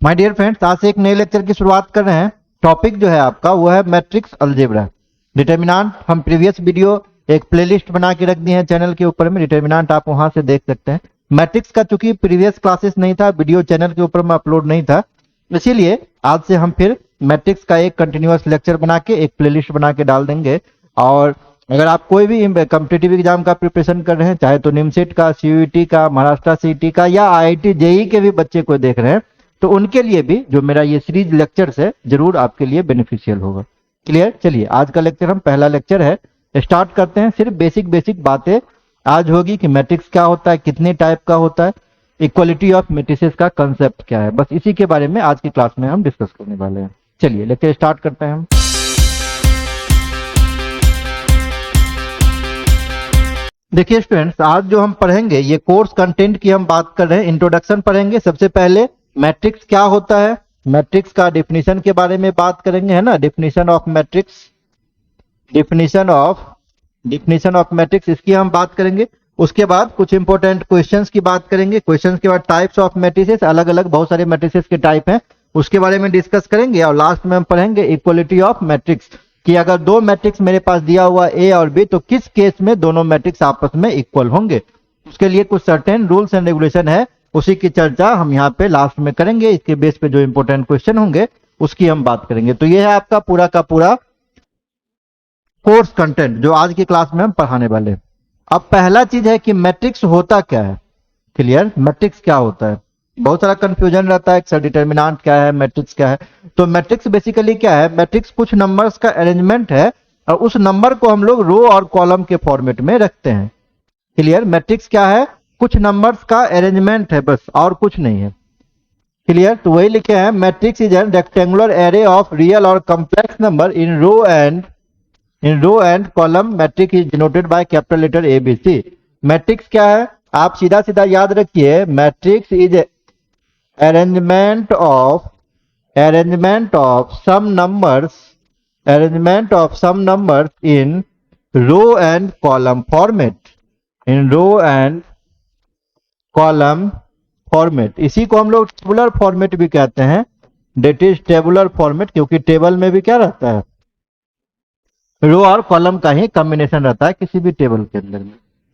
My dear friends, आज से एक नए लेक्चर की शुरुआत कर रहे हैं। टॉपिक जो है आपका वो है मैट्रिक्स अलजेब्रा डिटर्मिनेंट। हम प्रीवियस वीडियो एक प्लेलिस्ट बना के रख दी है चैनल के ऊपर में, डिटर्मिनेंट आप वहां से देख सकते हैं। मैट्रिक्स का चूंकि प्रीवियस क्लासेस नहीं था, वीडियो चैनल के ऊपर में अपलोड नहीं था, इसीलिए आज से हम फिर मैट्रिक्स का एक कंटिन्यूअस लेक्चर बना के एक प्लेलिस्ट बना के डाल देंगे। और अगर आप कोई भी कॉम्पिटिटिव एग्जाम का प्रिपरेशन कर रहे हैं, चाहे तो निमसेट का, सीयूईटी का, महाराष्ट्र सीईटी का या आईआईटी जेईई के भी बच्चे को देख रहे हैं, तो उनके लिए भी जो मेरा ये सीरीज लेक्चर्स है जरूर आपके लिए बेनिफिशियल होगा। क्लियर? चलिए आज का लेक्चर हम पहला लेक्चर है, स्टार्ट करते हैं। सिर्फ बेसिक बेसिक बातें आज होगी कि मैट्रिक्स क्या होता है, कितने टाइप का होता है, इक्वालिटी ऑफ मैट्रिसेस का कंसेप्ट क्या है, बस इसी के बारे में आज की क्लास में हम डिस्कस करने वाले हैं। चलिए लेक्चर स्टार्ट करते हैं हम। देखिए स्टूडेंट्स, आज जो हम पढ़ेंगे ये कोर्स कंटेंट की हम बात कर रहे हैं। इंट्रोडक्शन पढ़ेंगे। सबसे पहले मैट्रिक्स क्या होता है, मैट्रिक्स का डिफिनीशन के बारे में बात करेंगे, है ना। Definition of matrix, definition of matrix, इसकी हम बात करेंगे। उसके बाद कुछ इंपॉर्टेंट क्वेश्चंस की बात करेंगे। क्वेश्चंस के बाद टाइप्स ऑफ मैट्रिसेस, अलग अलग बहुत सारे मैट्रिसेस के टाइप हैं, उसके बारे में डिस्कस करेंगे। और लास्ट में हम पढ़ेंगे इक्वलिटी ऑफ मैट्रिक्स, कि अगर दो मैट्रिक्स मेरे पास दिया हुआ ए और बी, तो किस केस में दोनों मैट्रिक्स आपस में इक्वल होंगे। उसके लिए कुछ सर्टेन रूल्स एंड रेगुलेशन है, उसी की चर्चा हम यहाँ पे लास्ट में करेंगे। इसके बेस पे जो इंपॉर्टेंट क्वेश्चन होंगे उसकी हम बात करेंगे। तो ये है आपका पूरा का पूरा कोर्स कंटेंट जो आज की क्लास में हम पढ़ाने वाले हैं। अब पहला चीज है कि मैट्रिक्स होता क्या है। क्लियर? मैट्रिक्स क्या होता है, बहुत सारा कंफ्यूजन रहता है कि सर डिटर्मिनेंट क्या है, मैट्रिक्स क्या है। तो मैट्रिक्स बेसिकली क्या है, मैट्रिक्स कुछ नंबर्स का अरेंजमेंट है और उस नंबर को हम लोग रो और कॉलम के फॉर्मेट में रखते हैं। क्लियर? मैट्रिक्स क्या है, कुछ नंबर्स का अरेंजमेंट है, बस और कुछ नहीं है। क्लियर? तो वही लिखे हैं, matrix is an rectangular array of real और complex number in row and column. Matrix is denoted by capital letter ABC। Matrix क्या है, आप सीधा सीधा याद रखिए, matrix is arrangement of some numbers in row and column format। इसी को हम लोग टेबुलर फॉर्मेट भी कहते हैं, डेट इज टेबुलर फॉर्मेट, क्योंकि टेबल में भी क्या रहता है, रो और कॉलम का ही कॉम्बिनेशन रहता है किसी भी टेबल के अंदर में।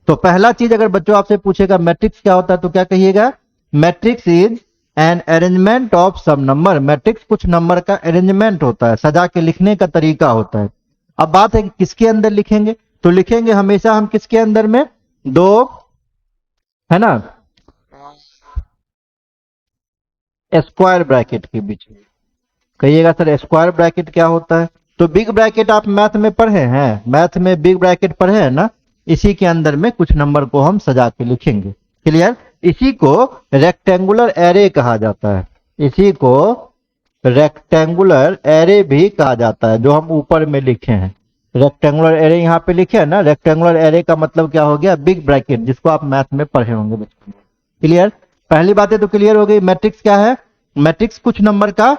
तो पहला चीज अगर बच्चों आपसे पूछेगा मैट्रिक्स क्या होता है, तो क्या कहिएगा, matrix is an arrangement of some number. Matrix कुछ नंबर का अरेंजमेंट होता है, सजा के लिखने का तरीका होता है। अब बात है कि किसके अंदर लिखेंगे, तो लिखेंगे हमेशा हम किसके अंदर में, दो, है ना, स्क्वायर ब्रैकेट के बीच में। कहिएगा सर स्क्वायर ब्रैकेट क्या होता है, तो बिग ब्रैकेट आप मैथ में पढ़े हैं, मैथ में बिग ब्रैकेट पढ़े हैं ना, इसी के अंदर में कुछ नंबर को हम सजा के लिखेंगे। क्लियर? इसी को रेक्टेंगुलर एरे कहा जाता है, इसी को रेक्टेंगुलर एरे भी कहा जाता है, जो हम ऊपर में लिखे हैं। रेक्टेंगुलर एरे यहाँ पे लिखे हैं ना, रेक्टेंगुलर एरे का मतलब क्या हो गया, बिग ब्रैकेट, जिसको आप मैथ में पढ़े होंगे बचपन में। क्लियर? पहली बातें तो क्लियर हो गई। मैट्रिक्स क्या है, मैट्रिक्स कुछ नंबर का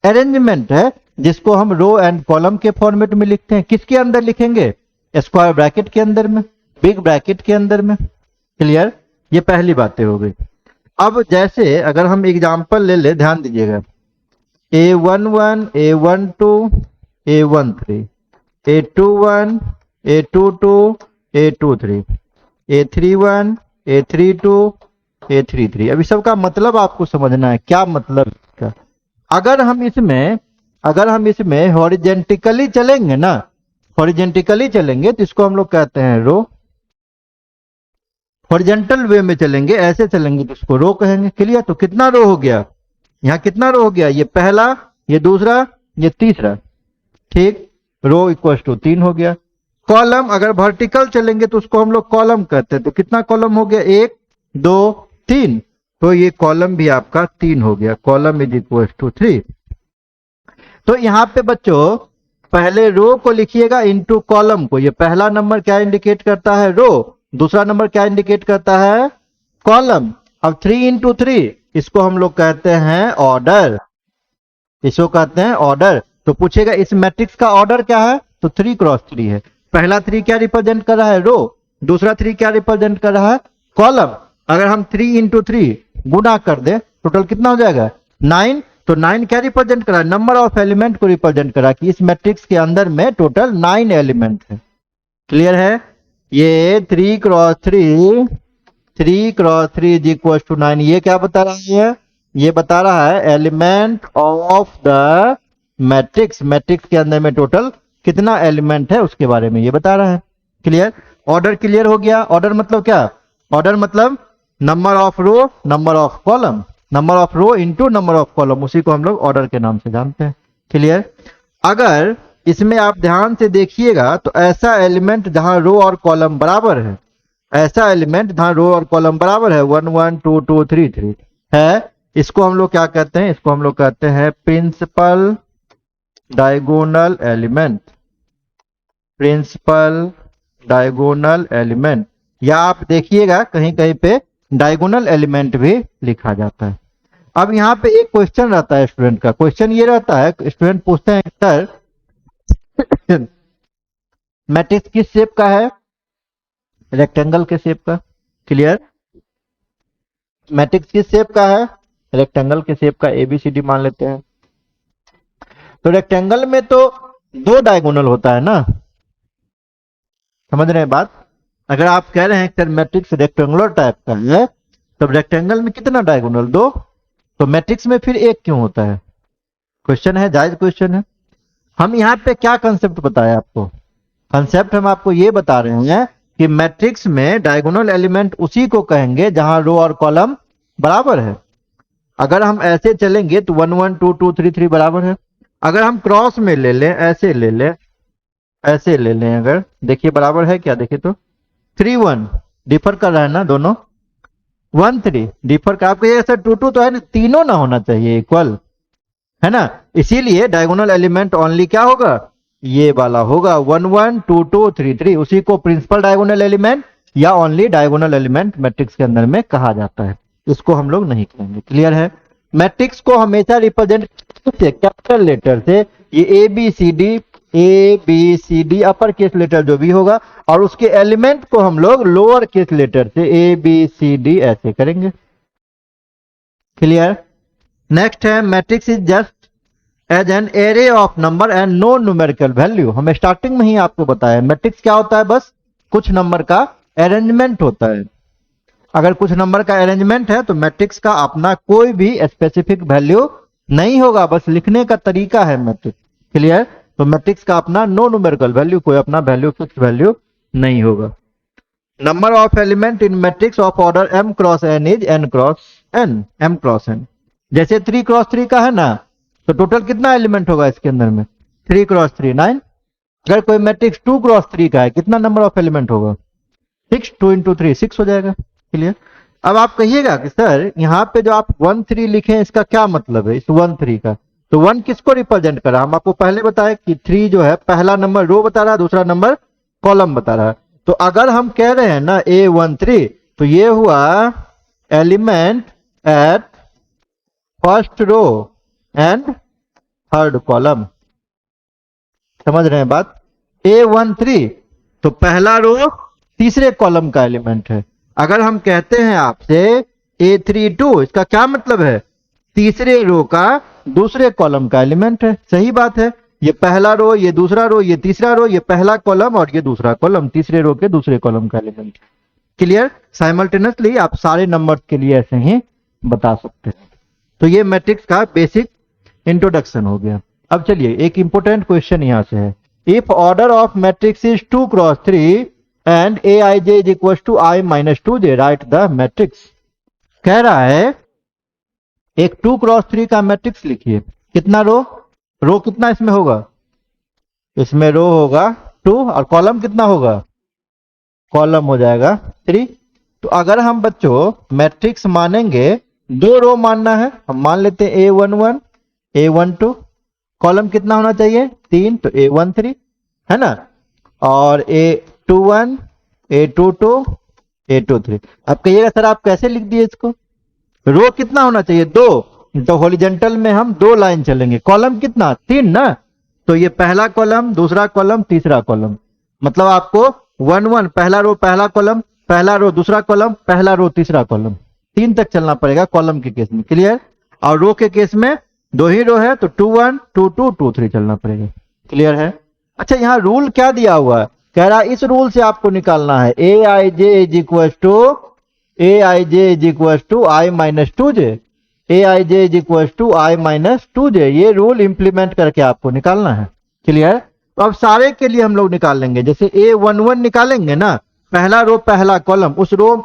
अरेंजमेंट है जिसको हम रो एंड कॉलम के फॉर्मेट में लिखते हैं। किसके अंदर लिखेंगे, स्क्वायर ब्रैकेट के अंदर में, बिग ब्रैकेट के अंदर में। क्लियर? ये पहली बातें हो गई। अब जैसे अगर हम एग्जांपल ले ले, ध्यान दीजिएगा, A11, A12, A13, A21, A22, A23, A31, A32, A33। अभी सबका मतलब आपको समझना है, क्या मतलब इसका। अगर हम इसमें हॉरिजेंटली चलेंगे ना, हॉरिजेंटली चलेंगे तो इसको हम लोग कहते हैं रो। हॉरिजेंटल वे में चलेंगे, ऐसे चलेंगे तो उसको रो कहेंगे। क्लियर? तो कितना रो हो गया, यहाँ कितना रो हो गया, ये पहला, ये दूसरा, ये तीसरा। ठीक, रो इक्वल टू 3 हो गया। कॉलम अगर वर्टिकल चलेंगे तो उसको हम लोग कॉलम कहते हैं। तो कितना कॉलम हो गया, 1 2 3, तो ये कॉलम भी आपका 3 हो गया। Column is equal to 3। तो यहाँ पे बच्चों पहले रो को लिखिएगा इनटू कॉलम को। ये पहला नंबर क्या इंडिकेट करता है, रो, दूसरा नंबर क्या इंडिकेट करता है, कॉलम। अब 3 इंटू 3, इसको हम लोग कहते हैं ऑर्डर, इसको कहते हैं ऑर्डर। तो पूछेगा इस मैट्रिक्स का ऑर्डर क्या है, तो 3 क्रॉस 3 है। पहला 3 क्या रिप्रेजेंट कर रहा है, रो, दूसरा 3 क्या रिप्रेजेंट कर रहा है, कॉलम। अगर हम 3 इंटू 3 गुणा कर दे, टोटल कितना हो जाएगा, 9। तो 9 क्या रिप्रेजेंट करा, नंबर ऑफ एलिमेंट को रिप्रेजेंट करा कि इस मैट्रिक्स के अंदर में टोटल 9 एलिमेंट है। क्लियर है? ये 3 क्रॉस 3 इज इक्वल टू 9, ये क्या बता रहा है? ये बता रहा है element of the matrix, matrix के अंदर में टोटल कितना एलिमेंट है उसके बारे में ये बता रहा है। क्लियर? ऑर्डर क्लियर हो गया? ऑर्डर मतलब क्या? ऑर्डर मतलब number of row, number of column, number of row into number of column, उसी को हम लोग ऑर्डर के नाम से जानते हैं। क्लियर? अगर इसमें आप ध्यान से देखिएगा तो ऐसा एलिमेंट जहां रो और कॉलम बराबर है, ऐसा एलिमेंट जहां रो और कॉलम बराबर है 1 1 2 2 3 3 है, इसको हम लोग क्या कहते हैं? इसको हम लोग कहते हैं principal diagonal element, principal diagonal element, या आप देखिएगा कहीं कहीं पे डायगोनल एलिमेंट भी लिखा जाता है। अब यहाँ पे एक क्वेश्चन रहता है स्टूडेंट का, क्वेश्चन ये रहता है, स्टूडेंट पूछते हैं सर मैट्रिक्स किस शेप का है? रेक्टेंगल के शेप का। क्लियर? मैट्रिक्स किस शेप का है? रेक्टेंगल के शेप का, ABCD मान लेते हैं। तो रेक्टेंगल में तो 2 डायगोनल होता है ना, समझ रहे हैं बात? अगर आप कह रहे हैं सर मैट्रिक्स रेक्टेंगुलर टाइप का है, तो रेक्टेंगल में कितना डायगोनल? 2। तो मैट्रिक्स में फिर 1 क्यों होता है? क्वेश्चन है, जायज क्वेश्चन है। हम यहाँ पे क्या कंसेप्ट बताया आपको? कंसेप्ट हम आपको ये बता रहे हैं कि मैट्रिक्स में डायगोनल एलिमेंट उसी को कहेंगे जहां रो और कॉलम बराबर है। अगर हम ऐसे चलेंगे तो 1 1 2 2 3 3 बराबर है। अगर हम क्रॉस में ले लें, ऐसे ले लें, ऐसे ले लें, अगर देखिए बराबर है क्या? देखिए तो 3 1 डिफर कर रहा है ना दोनों, 1 3 डिफर कर, आपको ये सर 2 2 तो है ना, तीनों ना होना चाहिए इक्वल, है ना? इसीलिए डायगोनल एलिमेंट ओनली क्या होगा? ये वाला होगा 1 1 2 2 3 3, उसी को प्रिंसिपल डायगोनल एलिमेंट या ओनली डायगोनल एलिमेंट मैट्रिक्स के अंदर में कहा जाता है, इसको हम लोग नहीं कहेंगे। क्लियर है? मैट्रिक्स को हमेशा रिप्रेजेंट कैपिटल लेटर से, ये ABCD अपर केस लेटर जो भी होगा, और उसके एलिमेंट को हम लोग लोअर केस लेटर से ABCD ऐसे करेंगे। क्लियर? नेक्स्ट है matrix is just as an array of number and no numerical value. हमें स्टार्टिंग में ही आपको बताया मैट्रिक्स क्या होता है, बस कुछ नंबर का अरेंजमेंट होता है। अगर कुछ नंबर का अरेंजमेंट है तो मैट्रिक्स का अपना कोई भी स्पेसिफिक वैल्यू नहीं होगा, बस लिखने का तरीका है मैट्रिक्स। क्लियर? तो मैट्रिक्स का अपना नो न्यूमेरिकल वैल्यू, कोई अपना वैल्यू, फिक्स वैल्यू नहीं होगा। Number of element in matrix of order m cross n is n cross n, m cross n। जैसे 3 क्रॉस 3 का है ना, तो टोटल कितना एलिमेंट होगा इसके अंदर में? 3 क्रॉस 3 9। अगर कोई मैट्रिक्स 2 क्रॉस 3 का है, कितना नंबर ऑफ एलिमेंट होगा? 6, 2 इंटू 3 6 हो जाएगा। क्लियर? अब आप कहिएगा कि सर यहाँ पे जो आप 1 3 लिखे इसका क्या मतलब है, इस 1 3 का? तो 1 किसको रिप्रेजेंट करा? हम आपको पहले बताए कि 3 जो है पहला नंबर रो बता रहा है, दूसरा नंबर कॉलम बता रहा है। तो अगर हम कह रहे हैं ना A13, तो ये हुआ element at first row and third column. समझ रहे हैं बात? A13 तो पहला रो तीसरे कॉलम का एलिमेंट है। अगर हम कहते हैं आपसे A32, इसका क्या मतलब है? तीसरे रो का दूसरे कॉलम का एलिमेंट है। सही बात है, ये पहला रो, ये दूसरा रो, ये तीसरा रो, ये पहला कॉलम और ये दूसरा कॉलम, तीसरे रो के दूसरे कॉलम का एलिमेंट। क्लियर? साइमल्टेनियसली आप सारे नंबर्स के लिए ऐसे ही बता सकते हैं। तो ये मैट्रिक्स का बेसिक इंट्रोडक्शन हो गया। अब चलिए एक इंपॉर्टेंट क्वेश्चन यहां से है, if order of matrix is 2 cross 3 and Aij is equal to I minus 2j, right the matrix. कह रहा है एक 2 क्रॉस 3 का मैट्रिक्स लिखिए। कितना रो? रो कितना इसमें होगा? इसमें रो होगा 2 और कॉलम कितना होगा? कॉलम हो जाएगा 3। तो अगर हम बच्चों मैट्रिक्स मानेंगे, 2 रो मानना है, हम मान लेते हैं A11 A12, कॉलम कितना होना चाहिए? 3, तो A13 है ना, और A21 A22 A23। अब कहिएगा सर आप कैसे लिख दिए इसको? रो कितना होना चाहिए? 2, तो हॉरिजॉन्टल में हम 2 लाइन चलेंगे। कॉलम कितना? 3 ना, तो ये पहला कॉलम, दूसरा कॉलम, तीसरा कॉलम, मतलब आपको 1 1 पहला रो पहला कॉलम, पहला रो दूसरा कॉलम, पहला रो तीसरा कॉलम, 3 तक चलना पड़ेगा कॉलम के केस में। क्लियर? और रो के केस में दो ही रो है तो 2 1 2 2 2 3 चलना पड़ेगा। क्लियर है? अच्छा, यहाँ रूल क्या दिया हुआ है? कह रहा है इस रूल से आपको निकालना है a i j is equal to i minus two j, a i j is equal to i minus two j. ये रूल इंप्लीमेंट करके आपको निकालना है। क्लियर? तो अब सारे के लिए हम लोग निकाल लेंगे। जैसे A11 निकालेंगे ना, पहला रो पहला कॉलम,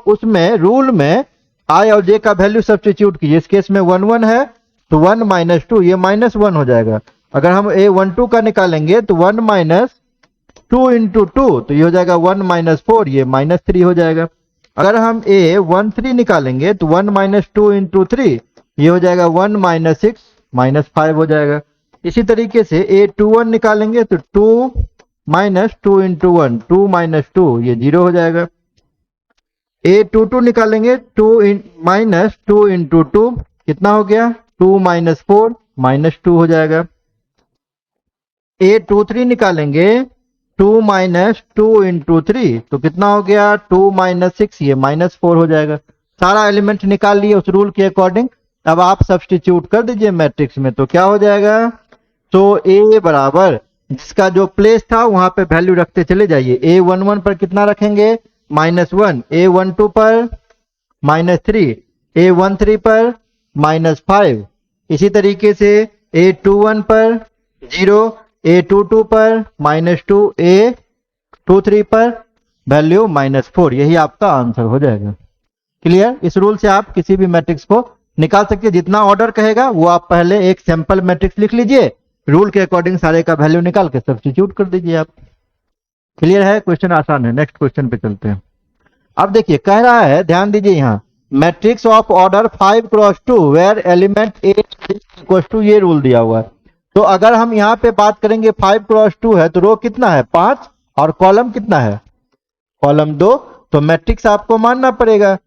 उसमें रूल में आई और जे का वैल्यू सब्स्टिट्यूट कीजिए। इस केस में 1 1 है तो 1 माइनस 2 ये माइनस 1 हो जाएगा। अगर हम A12 का निकालेंगे तो 1 माइनस 2 इंटू 2 तो ये हो जाएगा 1 माइनस 4, ये माइनस 3 हो जाएगा। अगर हम A13 निकालेंगे तो 1 माइनस 2 इंटू 3 ये हो जाएगा 1 माइनस 6 माइनस 5 हो जाएगा। इसी तरीके से A21 निकालेंगे तो 2 माइनस 2 इंटू 1 2 माइनस 2 ये 0 हो जाएगा। A22 निकालेंगे 2 माइनस 2 इंटू 2 कितना हो गया 2 माइनस 4 माइनस 2 हो जाएगा। A23 निकालेंगे 2 माइनस 2 इंटू 3 तो कितना हो गया 2 माइनस 6 ये माइनस 4 हो जाएगा। सारा एलिमेंट निकाल लिए उस रूल के अकॉर्डिंग। अब आप सब्स्टिट्यूट कर दीजिए मैट्रिक्स में तो क्या हो जाएगा। तो A बराबर जिसका जो प्लेस था वहां पे वैल्यू रखते चले जाइए। A11 पर कितना रखेंगे -1, A12 पर -3, A13 पर -5, इसी तरीके से A21 पर 0, A22 पर -2, A23 पर वैल्यू -4। यही आपका आंसर हो जाएगा। क्लियर? इस रूल से आप किसी भी मैट्रिक्स को निकाल सकते हैं। जितना ऑर्डर कहेगा वो आप पहले एक सैंपल मैट्रिक्स लिख लीजिए, रूल के अकॉर्डिंग सारे का वैल्यू निकाल के सब्स्टिट्यूट कर दीजिए आप। क्लियर है? क्वेश्चन आसान है। नेक्स्ट क्वेश्चन पे चलते हैं। अब देखिए कह रहा है, ध्यान दीजिए, यहाँ matrix of order 5 cross 2 where element a equal to, ये रूल दिया हुआ है। तो अगर हम यहाँ पे बात करेंगे 5 क्रॉस 2 है तो रो कितना है 5 और कॉलम कितना है कॉलम 2, तो मैट्रिक्स आपको मानना पड़ेगा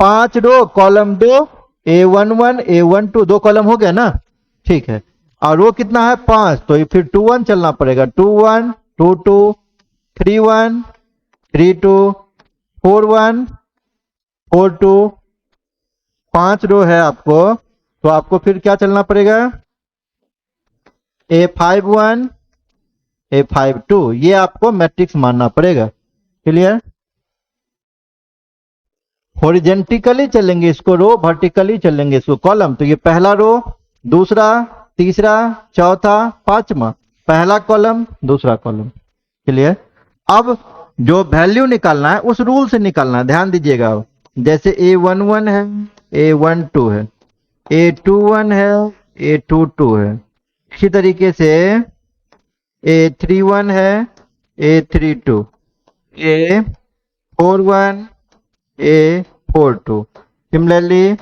5 row column 2, A11 A12 2 column हो गया ना। ठीक है, और रो कितना है 5 तो फिर 2 1 चलना पड़ेगा, 2 1 2 2 3 1 3 2 4 1 4 2, 5 रो है आपको, तो आपको फिर क्या चलना पड़ेगा A51 A52, ये आपको मैट्रिक्स मानना पड़ेगा। क्लियर? हॉरिजेंटली चलेंगे इसको रो, वर्टिकली चलेंगे इसको कॉलम। तो ये पहला रो, दूसरा, तीसरा, चौथा, पांचवा, पहला कॉलम दूसरा कॉलम। क्लियर? अब जो वैल्यू निकालना है उस रूल से निकालना है, ध्यान दीजिएगा। जैसे A11 है, A12 है, A21 है, A22 है, इसी तरीके से A31 है, A32, A41 A42, similarly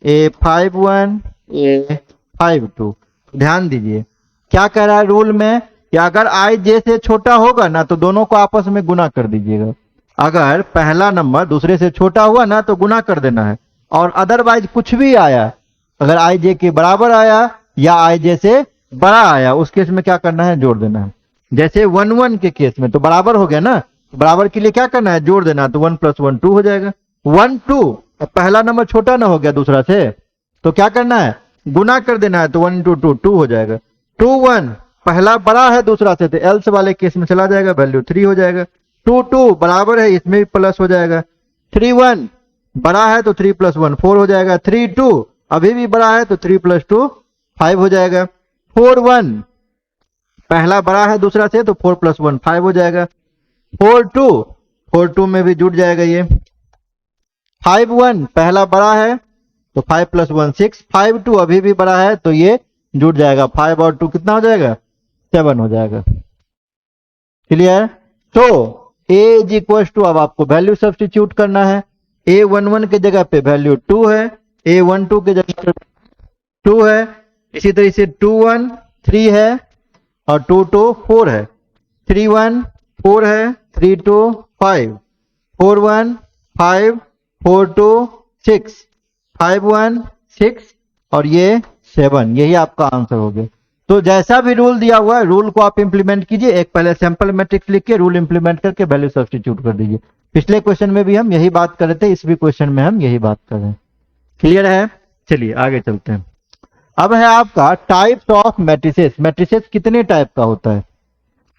A51 A52। ध्यान दीजिए क्या कह रहा है रूल में कि अगर I J से छोटा होगा ना तो दोनों को आपस में गुना कर दीजिएगा। अगर पहला नंबर दूसरे से छोटा हुआ ना तो गुना कर देना है, और अदरवाइज कुछ भी आया, अगर I J के बराबर आया या I J से बड़ा आया, उस केस में क्या करना है जोड़ देना है। जैसे 1 1 के केस में तो बराबर हो गया ना, बराबर के लिए क्या करना है जोड़ देना, तो 1 + 1 2 हो जाएगा। 1 2, पहला नंबर छोटा ना हो गया दूसरा से, तो क्या करना है गुना कर देना है, तो 1 × 2 2 हो जाएगा। 2 1, पहला बड़ा है दूसरा से, तो एल्स वाले केस में चला जाएगा, वैल्यू 3 हो जाएगा। 2 2 बराबर है, इसमें भी प्लस हो जाएगा। 3 1 बड़ा है तो 3 + 1 4 हो जाएगा। 3 2 अभी भी बड़ा है तो 3 + 2 5 हो जाएगा। 4 1 पहला बड़ा है दूसरा से, तो 4 + 1 5 हो जाएगा। 4 2 में भी जुड़ जाएगा ये। 5 1 पहला बड़ा है तो 5 + 1 6, 5 2 अभी भी बड़ा है तो ये जुड़ जाएगा। 5 और 2 कितना हो जाएगा 7 हो जाएगा। क्लियर? तो A = अब आपको वैल्यू सब्स्टिट्यूट करना है। A11 के जगह पे वैल्यू 2 है, A12 के जगह पे 2 है, इसी तरह से 2 1 3 है और 2 2 4 है। 3 1 4 है, 3 2 5, 4 1 5, 4 2 6, 5 1 6 और ये 7। यही आपका आंसर हो गया। तो जैसा भी रूल दिया हुआ है रूल को आप इंप्लीमेंट कीजिए। एक पहले सैंपल मैट्रिक्स लिख के रूल इंप्लीमेंट करके वैल्यू सब्स्टिट्यूट कर दीजिए। पिछले क्वेश्चन में भी हम यही बात कर रहे थे, इस भी क्वेश्चन में हम यही बात कर रहे हैं। क्लियर है? चलिए आगे चलते हैं। अब है आपका टाइप्स ऑफ मैट्रिसेस। मैट्रिसेस कितने टाइप का होता है?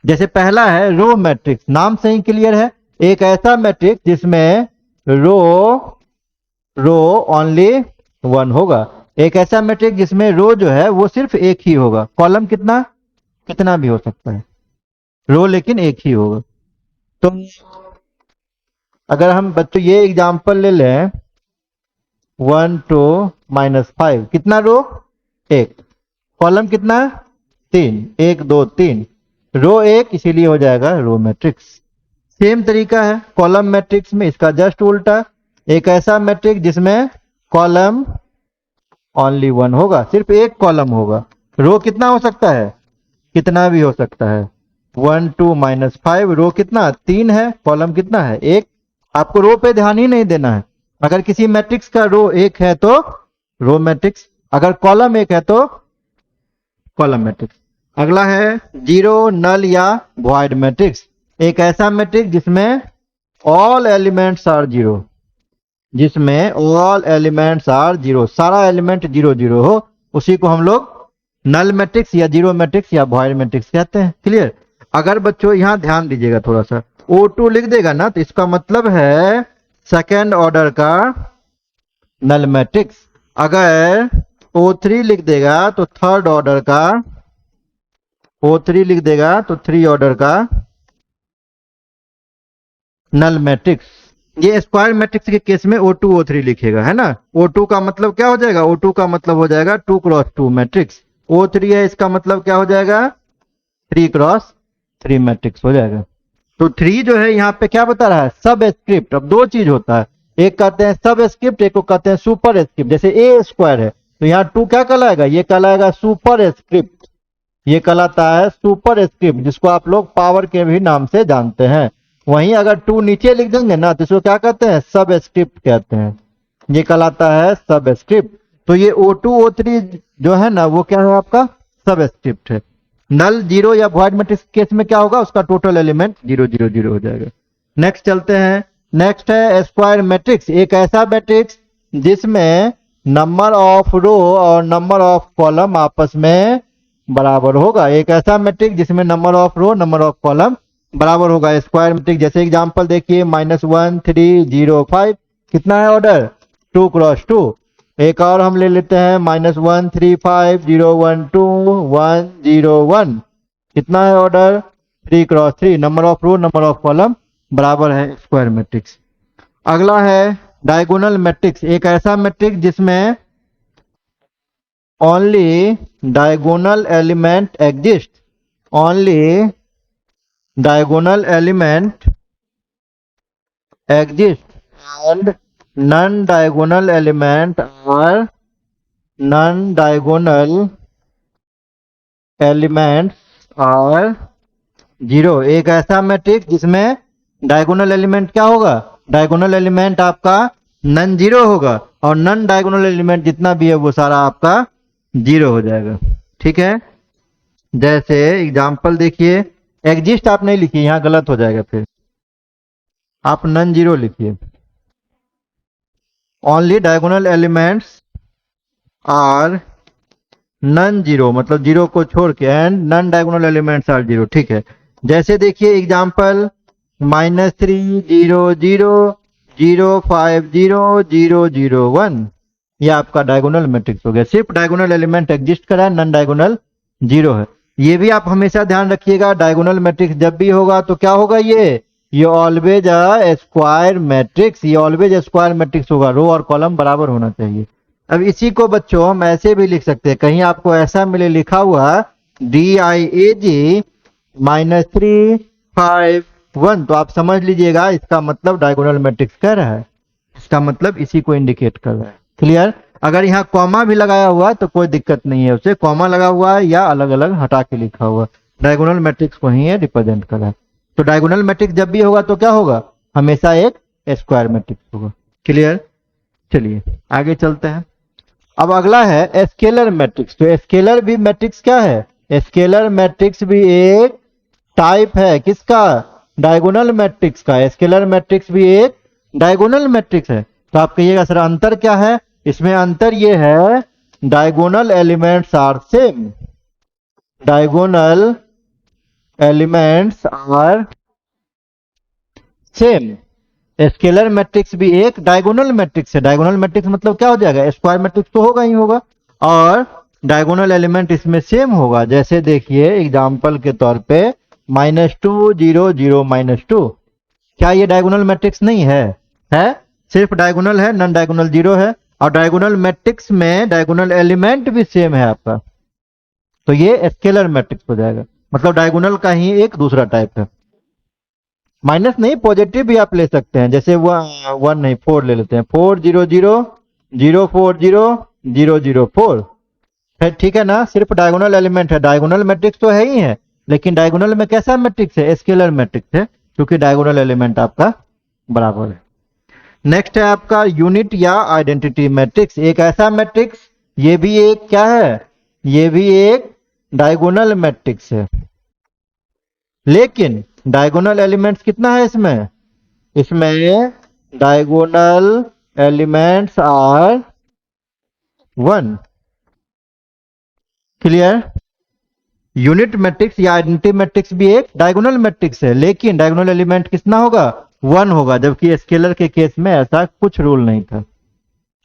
जैसे पहला है रो मैट्रिक्स, नाम से ही क्लियर है, एक ऐसा मैट्रिक्स जिसमें रो ओनली वन होगा। एक ऐसा मैट्रिक्स जिसमें रो जो है वो सिर्फ एक ही होगा, कॉलम कितना भी हो सकता है, रो लेकिन एक ही होगा। तो अगर हम बच्चों ये एग्जांपल ले लें 1 2 -5, कितना रो? एक, कॉलम कितना? 3, 1 2 3, रो एक, इसीलिए हो जाएगा रो मैट्रिक्स। सेम तरीका है कॉलम मैट्रिक्स में, इसका जस्ट उल्टा, एक ऐसा मैट्रिक्स जिसमें कॉलम ओनली वन होगा, सिर्फ एक कॉलम होगा, रो कितना हो सकता है? कितना भी हो सकता है। 1 2 -5, रो कितना? 3 है, कॉलम कितना है? एक। आपको रो पे ध्यान ही नहीं देना है। अगर किसी मैट्रिक्स का रो एक है तो रो मैट्रिक्स, अगर कॉलम एक है तो कॉलम मैट्रिक्स। अगला है जीरो, नल या वॉइड मैट्रिक्स। एक ऐसा मैट्रिक्स जिसमें ऑल एलिमेंट्स आर जीरो, जिसमें ऑल एलिमेंट्स आर जीरो, सारा एलिमेंट जीरो जीरो हो, उसी को हम लोग नल मैट्रिक्स या जीरो मैट्रिक्स या वॉइड मैट्रिक्स कहते हैं। क्लियर? अगर बच्चों यहां ध्यान दीजिएगा थोड़ा सा, O2 लिख देगा ना तो इसका मतलब है सेकेंड ऑर्डर का नल मैट्रिक्स। अगर O3 लिख देगा तो थर्ड ऑर्डर का, O3 लिख देगा तो 3 ऑर्डर का नल मैट्रिक्स। ये स्क्वायर मैट्रिक्स के केस में O2 O3 लिखेगा, है ना। O2 का मतलब क्या हो जाएगा? O2 का मतलब हो जाएगा 2 क्रॉस 2 मैट्रिक्स। O3 है, इसका मतलब क्या हो जाएगा? 3 क्रॉस 3 मैट्रिक्स हो जाएगा। तो 3 जो है यहाँ पे क्या बता रहा है? सब स्क्रिप्ट। अब दो चीज होता है, एक कहते हैं सब स्क्रिप्ट, एक को कहते हैं सुपर स्क्रिप्ट। जैसे ए स्क्वायर है तो यहाँ 2 क्या कहलाएगा? ये कहलाएगा सुपर स्क्रिप्ट, ये कहलाता है सुपर स्क्रिप्ट, जिसको आप लोग पावर के भी नाम से जानते हैं। वहीं अगर 2 नीचे लिख देंगे ना तो इसको क्या कहते हैं? सब स्क्रिप्ट कहते हैं, ये कहलाता है सब स्क्रिप्ट। तो ये O2 O3 जो है ना वो क्या है? आपका सब स्क्रिप्ट है। नल जीरो या वॉइड मैट्रिक्स केस में क्या होगा? उसका टोटल एलिमेंट 0 0 0 हो जाएगा। नेक्स्ट चलते हैं। नेक्स्ट है स्क्वायर मैट्रिक्स। एक ऐसा मैट्रिक्स जिसमें नंबर ऑफ रो और नंबर ऑफ कॉलम आपस में बराबर होगा। एक ऐसा मैट्रिक्स जिसमें number of row number of column बराबर होगा, स्क्वायर मैट्रिक्स। जैसे एग्जांपल देखिए -1 3 0 5, कितना है ऑर्डर? 2 क्रॉस 2। एक और हम ले लेते हैं -1 3 5 0 1 2 1 0 1, कितना है order? 3 cross 3, number of row number of column बराबर है, स्क्वायर मैट्रिक्स। अगला है डायगोनल मैट्रिक्स। एक ऐसा मैट्रिक्स जिसमें only diagonal element exist, only diagonal element exist and non diagonal element और नॉन डायगोनल एलिमेंट्स और जीरो। एक ऐसा मैट्रिक्स जिसमें डायगोनल एलिमेंट क्या होगा? डायगोनल एलिमेंट आपका नॉन जीरो होगा और नॉन डायगोनल एलिमेंट जितना भी है वो सारा आपका जीरो हो जाएगा। ठीक है? जैसे एग्जांपल देखिए, एग्जिस्ट आप नहीं लिखिए, यहां गलत हो जाएगा, फिर आप नॉन जीरो लिखिए। Only diagonal elements are non zero, मतलब जीरो को छोड़ के, and non diagonal elements are zero. ठीक है? जैसे देखिए एग्जांपल -3 0 0 0 5 0 0 0 1, ये आपका डायगोनल मैट्रिक्स हो गया। सिर्फ डायगोनल एलिमेंट एग्जिस्ट करा है, नॉन डायगोनल जीरो है। ये भी आप हमेशा ध्यान रखिएगा, डायगोनल मैट्रिक्स जब भी होगा तो क्या होगा? ये ऑलवेज अ स्क्वायर मैट्रिक्स, ये ऑलवेज स्क्वायर मैट्रिक्स होगा, रो और कॉलम बराबर होना चाहिए। अब इसी को बच्चों हम ऐसे भी लिख सकते हैं, कहीं आपको ऐसा मिले लिखा हुआ DIAG -3 5 1, तो आप समझ लीजिएगा इसका मतलब डायगोनल मैट्रिक्स कह रहा है, इसका मतलब इसी को इंडिकेट कर रहा है। क्लियर? अगर यहाँ कॉमा भी लगाया हुआ तो कोई दिक्कत नहीं है, उसे कॉमा लगा हुआ है या अलग अलग हटा के लिखा हुआ, डायगोनल मैट्रिक्स को ही रिप्रेजेंट कर रहा है। तो डायगोनल मैट्रिक्स जब भी होगा तो क्या होगा? हमेशा एक स्क्वायर मैट्रिक्स होगा। क्लियर? चलिए आगे चलते हैं। अब अगला है स्केलर मैट्रिक्स। तो स्केलर भी मैट्रिक्स क्या है? स्केलर मैट्रिक्स भी एक टाइप है किसका? डायगोनल मैट्रिक्स का। स्केलर मैट्रिक्स भी एक डायगोनल मैट्रिक्स है। तो आप कहिएगा सर अंतर क्या है? इसमें अंतर ये है diagonal elements are same, diagonal elements are same. Scalar matrix भी एक डायगोनल मैट्रिक्स है। डायगोनल मैट्रिक्स मतलब क्या हो जाएगा, स्क्वायर मैट्रिक्स तो होगा ही होगा, और डायगोनल एलिमेंट इसमें सेम होगा। जैसे देखिए एग्जांपल के तौर पे -2 0 0 -2, क्या ये डायगोनल मैट्रिक्स नहीं है? है, सिर्फ डायगोनल है, नॉन डायगोनल 0 है। और डायगोनल मैट्रिक्स में डायगोनल एलिमेंट भी सेम है आपका, तो ये स्केलर मैट्रिक्स हो जाएगा। मतलब डायगोनल का ही एक दूसरा टाइप है। माइनस नहीं, पॉजिटिव भी आप ले सकते हैं। जैसे 1 नहीं 4 ले लेते हैं, 4 0 0 0 4 0 0 0 4, फिर ठीक है ना, सिर्फ डायगोनल एलिमेंट है। डायगोनल मैट्रिक्स तो है ही है, लेकिन डायगोनल में कैसा मैट्रिक्स है, स्केलर मैट्रिक्स है, क्योंकि डायगोनल एलिमेंट आपका बराबर है। नेक्स्ट है आपका यूनिट या आइडेंटिटी मैट्रिक्स। एक ऐसा मैट्रिक्स, ये भी एक क्या है, ये भी एक डायगोनल मैट्रिक्स है, लेकिन डायगोनल एलिमेंट्स कितना है इसमें, इसमें diagonal elements are 1। Clear? Unit matrix या आइडेंटिटी मैट्रिक्स भी एक डायगोनल मैट्रिक्स है, लेकिन डायगोनल एलिमेंट कितना होगा, 1 होगा। जबकि स्केलर के केस में ऐसा कुछ रूल नहीं था,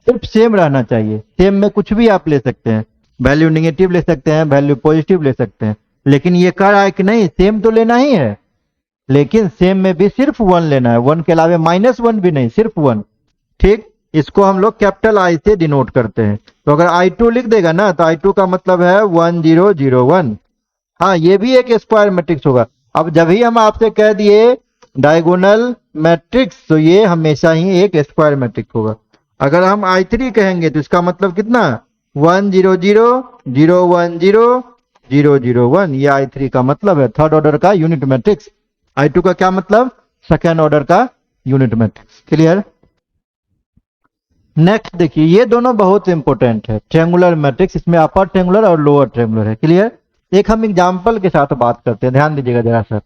सिर्फ सेम रहना चाहिए। सेम में कुछ भी आप ले सकते हैं, वैल्यू निगेटिव ले सकते हैं, वैल्यू पॉजिटिव ले सकते हैं, लेकिन ये कह रहा है कि नहीं सेम तो लेना ही है, लेकिन सेम में भी सिर्फ 1 लेना है, 1 के अलावा -1 भी नहीं, सिर्फ 1। ठीक, इसको हम लोग कैपिटल आई से डिनोट करते हैं। तो अगर I2 लिख देगा ना, तो I2 का मतलब है 1 0 0 1। हाँ, ये भी एक स्क्वायर मैट्रिक्स होगा। अब जब ही हम आपसे कह दिए डायगोनल मैट्रिक्स, तो ये हमेशा ही एक स्क्वायर मैट्रिक्स होगा। अगर हम I3 कहेंगे तो इसका मतलब कितना, 1 0 0 0 1 0 0 0 1, ये I3 का मतलब है थर्ड ऑर्डर का यूनिट मैट्रिक्स। I2 का क्या मतलब, सेकेंड ऑर्डर का यूनिट मैट्रिक्स। क्लियर? नेक्स्ट देखिए, ये दोनों बहुत इंपॉर्टेंट है, ट्रायंगुलर मैट्रिक्स, इसमें अपर ट्रायंगुलर और लोअर ट्रायंगुलर है। क्लियर? एक हम एग्जांपल के साथ बात करते हैं, ध्यान दीजिएगा जरा सा।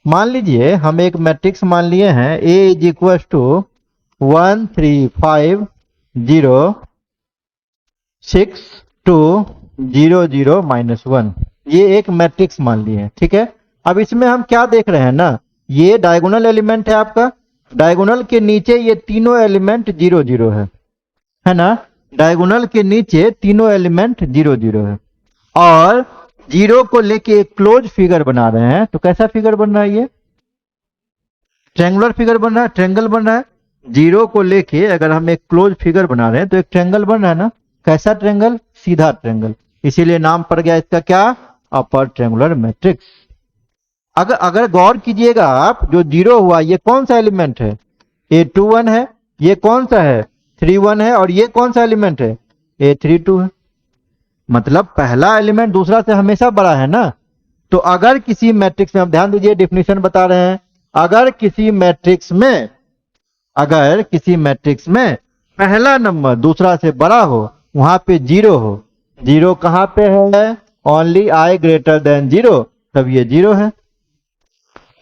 मान लीजिए हम एक मैट्रिक्स मान लिए हैं, A = 1 3 5 0 6 2 0 0 -1, ये एक मैट्रिक्स मान लिए हैं। ठीक है, अब इसमें हम क्या देख रहे हैं ना, ये डायगोनल एलिमेंट है आपका, डायगोनल के नीचे ये तीनों एलिमेंट 0 0 है ना, डायगोनल के नीचे तीनों एलिमेंट 0 0 है, और 0 को लेके एक क्लोज फिगर बना रहे हैं। तो कैसा फिगर बन रहा है, ये ट्रायंगुलर फिगर बन रहा है, ट्रायंगल बन रहा है। 0 को लेके अगर हम एक क्लोज फिगर बना रहे हैं तो एक ट्रायंगल बन रहा है ना, कैसा ट्रायंगल, सीधा ट्रायंगल, इसीलिए नाम पड़ गया इसका क्या, अपर ट्रायंगुलर मैट्रिक्स। अगर गौर कीजिएगा आप, जो 0 हुआ ये कौन सा एलिमेंट है, A21 है, ये कौन सा है 31 है, और ये कौन सा एलिमेंट है A32 है। मतलब पहला एलिमेंट दूसरा से हमेशा बड़ा है ना। तो अगर किसी मैट्रिक्स में, आप ध्यान दीजिए डेफिनेशन बता रहे हैं, अगर किसी मैट्रिक्स में पहला नंबर दूसरा से बड़ा हो, वहां पे 0 हो, 0 कहां पे है, ओनली I > 0, तब ये 0 है।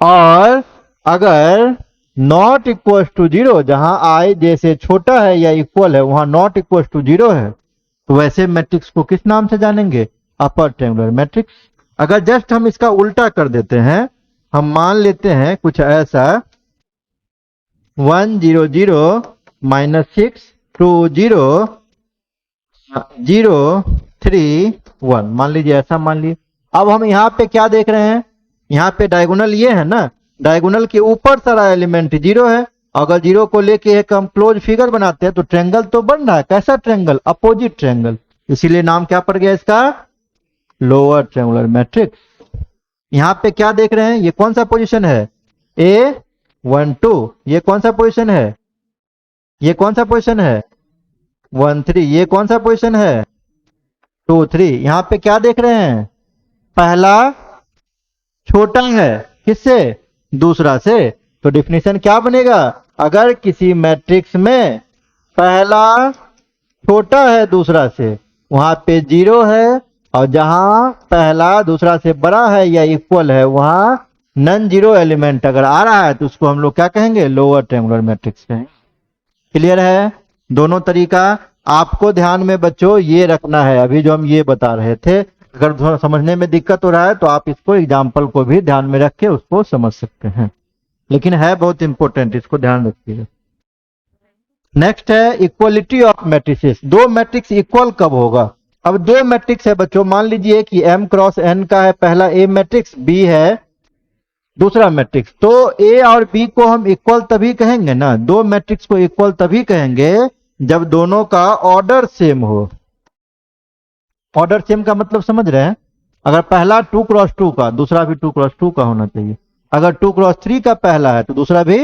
और अगर नॉट इक्वल टू 0, जहां I जैसे छोटा है या इक्वल है, वहां नॉट इक्वल टू 0 है, तो वैसे मैट्रिक्स को किस नाम से जानेंगे, अपर ट्रायंगुलर मैट्रिक्स। अगर जस्ट हम इसका उल्टा कर देते हैं, हम मान लेते हैं कुछ ऐसा 1 0 0 -6 2 0 0 3 1, मान लीजिए ऐसा मान लीजिए। अब हम यहाँ पे क्या देख रहे हैं, यहाँ पे डायगोनल ये है ना, डायगोनल के ऊपर सारा एलिमेंट 0 है। अगर 0 को लेके एक हम क्लोज फिगर बनाते हैं तो ट्रायंगल तो बन रहा है, कैसा ट्रायंगल, अपोजिट ट्रायंगल, इसीलिए नाम क्या पड़ गया इसका, लोअर ट्रायंगुलर मैट्रिक्स। यहाँ पे क्या देख रहे हैं, ये कौन सा पोजीशन है, A1 2, ये कौन सा पोजीशन है, ये कौन सा पोजीशन है 1 3, ये कौन सा पोजीशन है 2 3। यहाँ पे क्या देख रहे हैं, पहला छोटा है किससे, दूसरा से। तो डेफिनेशन क्या बनेगा, अगर किसी मैट्रिक्स में पहला छोटा है दूसरा से, वहां पे 0 है, और जहां पहला दूसरा से बड़ा है या इक्वल है, वहां नॉन 0 एलिमेंट अगर आ रहा है, तो उसको हम लोग क्या कहेंगे, लोअर ट्रायंगुलर मैट्रिक्स कहेंगे। क्लियर है, दोनों तरीका आपको ध्यान में बच्चों ये रखना है, अभी जो हम ये बता रहे थे, अगर थोड़ा समझने में दिक्कत हो रहा है तो आप इसको एग्जाम्पल को भी ध्यान में रख के उसको समझ सकते हैं, लेकिन है बहुत इंपॉर्टेंट, इसको ध्यान रखिएगा। नेक्स्ट है इक्वलिटी ऑफ मैट्रिसेस। दो मैट्रिक्स इक्वल कब होगा? अब दो मैट्रिक्स है बच्चों, मान लीजिए कि m क्रॉस n का है पहला ए मैट्रिक्स, b है दूसरा मैट्रिक्स, तो a और b को हम इक्वल तभी कहेंगे ना, दो मैट्रिक्स को इक्वल तभी कहेंगे जब दोनों का ऑर्डर सेम हो। ऑर्डर सेम का मतलब समझ रहे हैं? अगर पहला 2 क्रॉस 2 का, दूसरा भी 2 क्रॉस 2 का होना चाहिए। अगर 2 क्रॉस 3 का पहला है तो दूसरा भी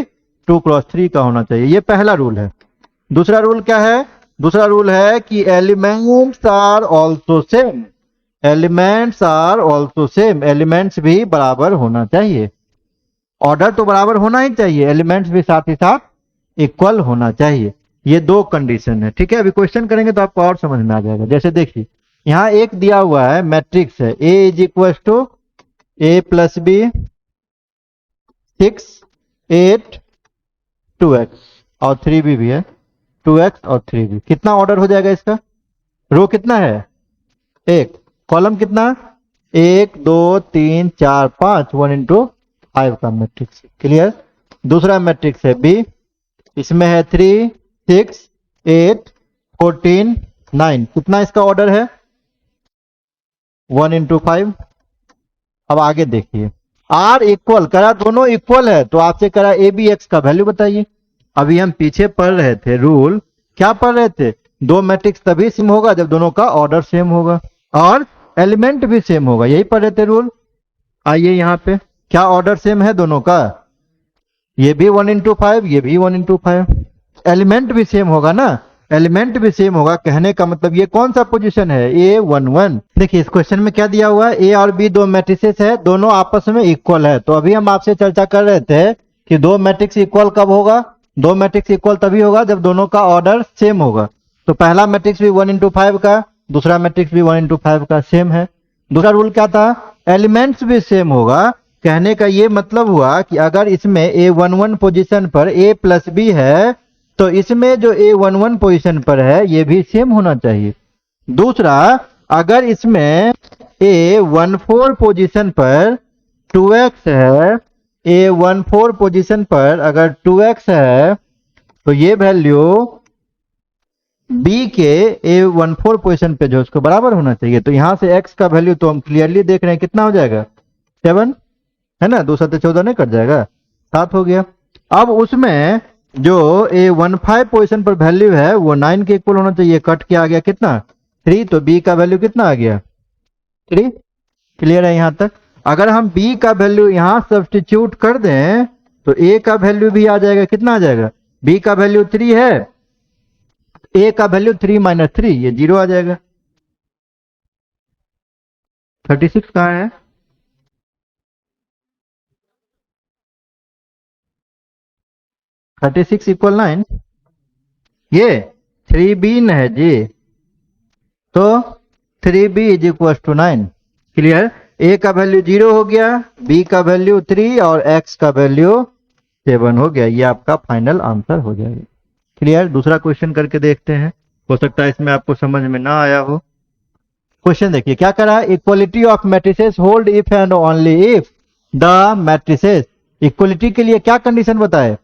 2 क्रॉस 3 का होना चाहिए, ये पहला रूल है। दूसरा रूल क्या है? दूसरा रूल है कि elements are also same, elements are also same, elements भी बराबर होना चाहिए। ऑर्डर तो बराबर होना ही चाहिए, एलिमेंट्स भी साथ ही साथ इक्वल होना चाहिए। ये दो कंडीशन है, ठीक है। अभी क्वेश्चन करेंगे तो आपको और समझ में आ जाएगा। जैसे देखिए यहाँ एक दिया हुआ है मैट्रिक्स है, A is equal to A plus b 6 8 2x और 3b भी है, 2x और 3b। कितना ऑर्डर हो जाएगा इसका? रो कितना है? एक। कॉलम कितना? 1 2 3 4 5, 1 into 5 का मैट्रिक्स। क्लियर? दूसरा मैट्रिक्स है B, इसमें है 3 6 8 14 9। कितना इसका ऑर्डर है? 1 into 5। अब आगे देखिए, R इक्वल करा, दोनों इक्वल है तो आपसे करा ए बी एक्स का वैल्यू बताइए। अभी हम पीछे पढ़ रहे थे रूल, क्या पढ़ रहे थे? दो मैट्रिक्स तभी सेम होगा जब दोनों का ऑर्डर सेम होगा और एलिमेंट भी सेम होगा, यही पढ़ रहे थे रूल। आइए यहाँ पे, क्या ऑर्डर सेम है दोनों का? ये भी 1 into 5, ये भी 1 into 5। एलिमेंट भी सेम होगा ना, एलिमेंट भी सेम होगा, कहने का मतलब ये कौन सा पोजीशन है? A11। देखिए इस क्वेश्चन में क्या दिया हुआ है? A और B दो मैट्रिसेस है, दोनों आपस में इक्वल है। तो अभी हम आपसे चर्चा कर रहे थे कि दो मैट्रिक्स इक्वल कब होगा? दो मैट्रिक्स इक्वल तभी होगा जब दोनों का ऑर्डर सेम होगा। तो पहला मैट्रिक्स भी 1 into 5 का, दूसरा मैट्रिक्स भी 1 into 5 का सेम है। दूसरा रूल क्या था? एलिमेंट्स भी सेम होगा। कहने का ये मतलब हुआ कि अगर इसमें A11 पोजीशन पर A प्लस बी है तो इसमें जो A11 पोजीशन पर है ये भी सेम होना चाहिए। दूसरा, अगर इसमें A14 पोजीशन पर 2x है, A14 पोजीशन पर अगर 2x है तो ये वैल्यू B के A14 पोजीशन पे जो उसको बराबर होना चाहिए। तो यहां से x का वैल्यू तो हम क्लियरली देख रहे हैं, कितना हो जाएगा? 7 है ना, 2 7 14 नहीं कट जाएगा, 7 हो गया। अब उसमें जो A15 पोजीशन पर वैल्यू है वो 9 के इक्वल होना चाहिए, कट के आ गया कितना? 3। तो B का वैल्यू कितना आ गया? 3। क्लियर है यहाँ तक? अगर हम B का वैल्यू यहाँ सब्स्टिट्यूट कर दें तो A का वैल्यू भी आ जाएगा, कितना आ जाएगा? B का वैल्यू 3 है, A का वैल्यू 3 माइनस 3, ये 0 आ जाएगा। 36 कहाँ है? (36 = 9), ये 3b है जी, तो 3b = 9। क्लियर? A का वैल्यू 0 हो गया, B का वैल्यू 3 और x का वैल्यू 7 हो गया। ये आपका फाइनल आंसर हो जाएगा। क्लियर? दूसरा क्वेश्चन करके देखते हैं, हो सकता है इसमें आपको समझ में ना आया हो। क्वेश्चन देखिए क्या करा? Equality of matrices hold if and only if the matrices. Equality के लिए क्या कंडीशन बताए?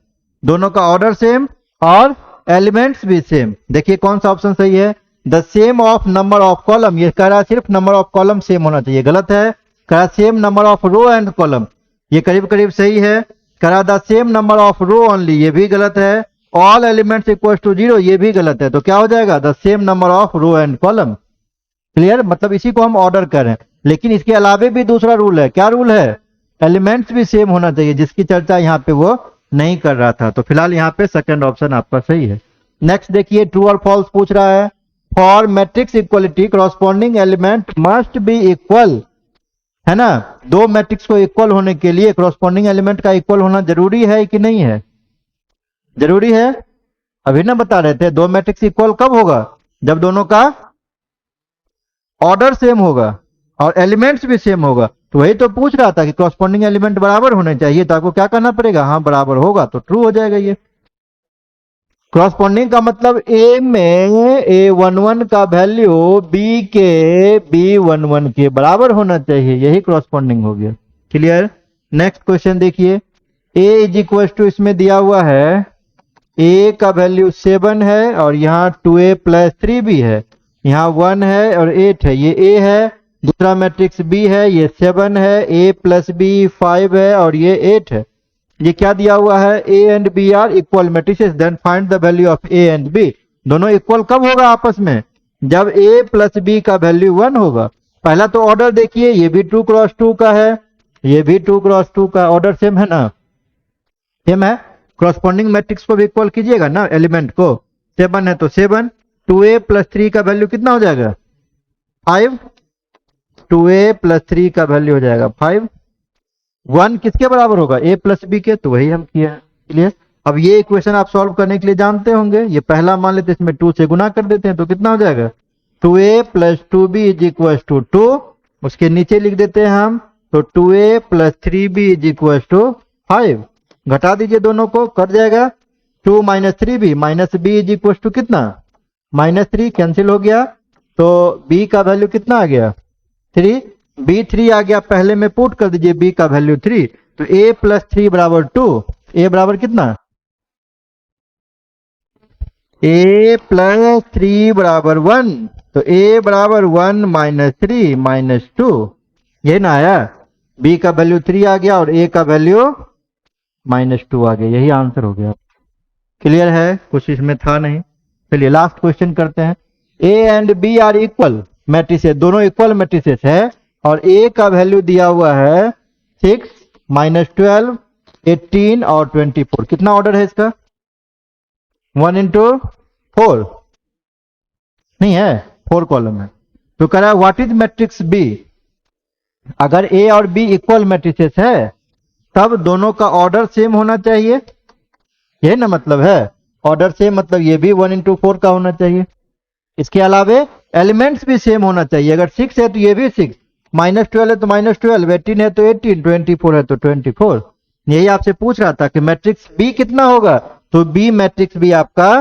दोनों का ऑर्डर सेम और एलिमेंट्स भी सेम। देखिए कौन सा ऑप्शन सही है? The same of number of column, ये कह रहा सिर्फ नंबर ऑफ कॉलम सेम होना चाहिए, गलत है। कह रहा same number of row and column, ये करीब करीब सही है। कह रहा the same number of row only, ये भी गलत है। ऑल एलिमेंट्स इक्वल टू 0, ये भी गलत है। तो क्या हो जाएगा? The same number of row and column. Clear? मतलब इसी को हम ऑर्डर करें, लेकिन इसके अलावे भी दूसरा रूल है। क्या रूल है? एलिमेंट्स भी सेम होना चाहिए, जिसकी चर्चा यहाँ पे वो नहीं कर रहा था। तो फिलहाल यहाँ पे सेकंड ऑप्शन आपका सही है। नेक्स्ट देखिए, ट्रू और फॉल्स पूछ रहा है। For matrix equality corresponding element must be equal, है ना। दो मैट्रिक्स को इक्वल होने के लिए कॉरस्पॉन्डिंग एलिमेंट का इक्वल होना जरूरी है कि नहीं है? जरूरी है। अभी ना बता रहे थे दो मैट्रिक्स इक्वल कब होगा? जब दोनों का ऑर्डर सेम होगा और एलिमेंट्स भी सेम होगा। तो वही तो पूछ रहा था कि कॉरस्पॉन्डिंग एलिमेंट बराबर होने चाहिए, तो आपको क्या करना पड़ेगा? हाँ बराबर होगा, तो ट्रू हो जाएगा ये। क्रॉसपॉन्डिंग का मतलब ए में A11 का वैल्यू बी के B11 के बराबर होना चाहिए, यही क्रॉसपॉन्डिंग हो गया। क्लियर। नेक्स्ट क्वेश्चन देखिए, a इज इक्वल टू इसमें दिया हुआ है a का वैल्यू 7 है और यहाँ 2a प्लस 3 भी है, यहाँ 1 है और 8 है, ये a है। दूसरा मैट्रिक्स b है, ये 7 है, a प्लस b 5 है और ये 8 है। ये क्या दिया हुआ है, a and b are equal matrices, then find the value of a and b। दोनों इक्वल कब होगा आपस में, जब a प्लस b का वैल्यू 1 होगा। पहला तो ऑर्डर देखिए, ये भी 2 क्रॉस 2 का है, ये भी 2 क्रॉस 2 का, ऑर्डर सेम है ना, सेम है। क्रॉसपॉन्डिंग मैट्रिक्स को भी इक्वल कीजिएगा ना, एलिमेंट को। 7 है तो 7, 2a प्लस 3 का वैल्यू कितना हो जाएगा 5, 2a प्लस 3 का वैल्यू हो जाएगा 5। 1 किसके बराबर होगा, a प्लस b के, तो वही हम किए हैं। क्लियर। अब ये इक्वेशन आप सॉल्व करने के लिए जानते होंगे, ये पहला मान लेते हैं, इसमें 2 से गुना कर देते हैं तो कितना हो जाएगा 2a plus 2b is equal to 2। उसके नीचे लिख देते हैं हम, तो 2a plus 3b is equal to 5। घटा दीजिए दोनों को, कट जाएगा 2 minus 3b, minus b is equal to कितना -3, कैंसिल हो गया। तो b का वैल्यू कितना आ गया 3, b 3 आ गया, पहले में पुट कर दीजिए b का वैल्यू 3, तो a प्लस 3 बराबर 2, a बराबर कितना, a प्लस 3 बराबर 1, तो a बराबर 1 माइनस 3 माइनस 2, ये ना आया। b का वैल्यू 3 आ गया और a का वैल्यू -2 आ गया, यही आंसर हो गया। क्लियर है, कुछ इसमें था नहीं। चलिए लास्ट क्वेश्चन करते हैं। a and b are equal matrices, दोनों इक्वल मैट्रिसेस है और a का वैल्यू दिया हुआ है 6, -12, 18 और 24। कितना ऑर्डर है इसका 1 into 4 नहीं है, 4 कॉलम है। तो कह रहा है व्हाट इज मैट्रिक्स b। अगर a और b इक्वल मैट्रिसेस है तब दोनों का ऑर्डर सेम होना चाहिए, यही ना मतलब है। ऑर्डर सेम मतलब ये भी 1 into 4 का होना चाहिए। इसके अलावे एलिमेंट्स भी सेम होना चाहिए, अगर 6 है तो ये भी 6, -12 है तो -12, 18 है तो 18, 24 है तो 24। यही आपसे पूछ रहा था कि मैट्रिक्स बी कितना होगा, तो बी मैट्रिक्स भी आपका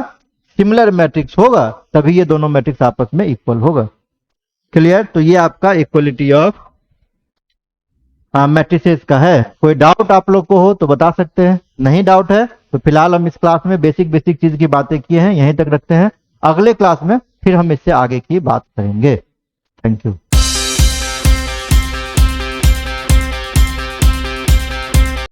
सिमिलर मैट्रिक्स होगा, तभी ये दोनों मैट्रिक्स आपस में इक्वल होगा। क्लियर। तो ये आपका इक्वलिटी ऑफ मैट्रिसेस का है। कोई डाउट आप लोग को हो तो बता सकते हैं, नहीं डाउट है तो फिलहाल हम इस क्लास में बेसिक चीज की बातें किए हैं, यहीं तक रखते हैं। अगले क्लास में फिर हम इससे आगे की बात करेंगे। Thank you.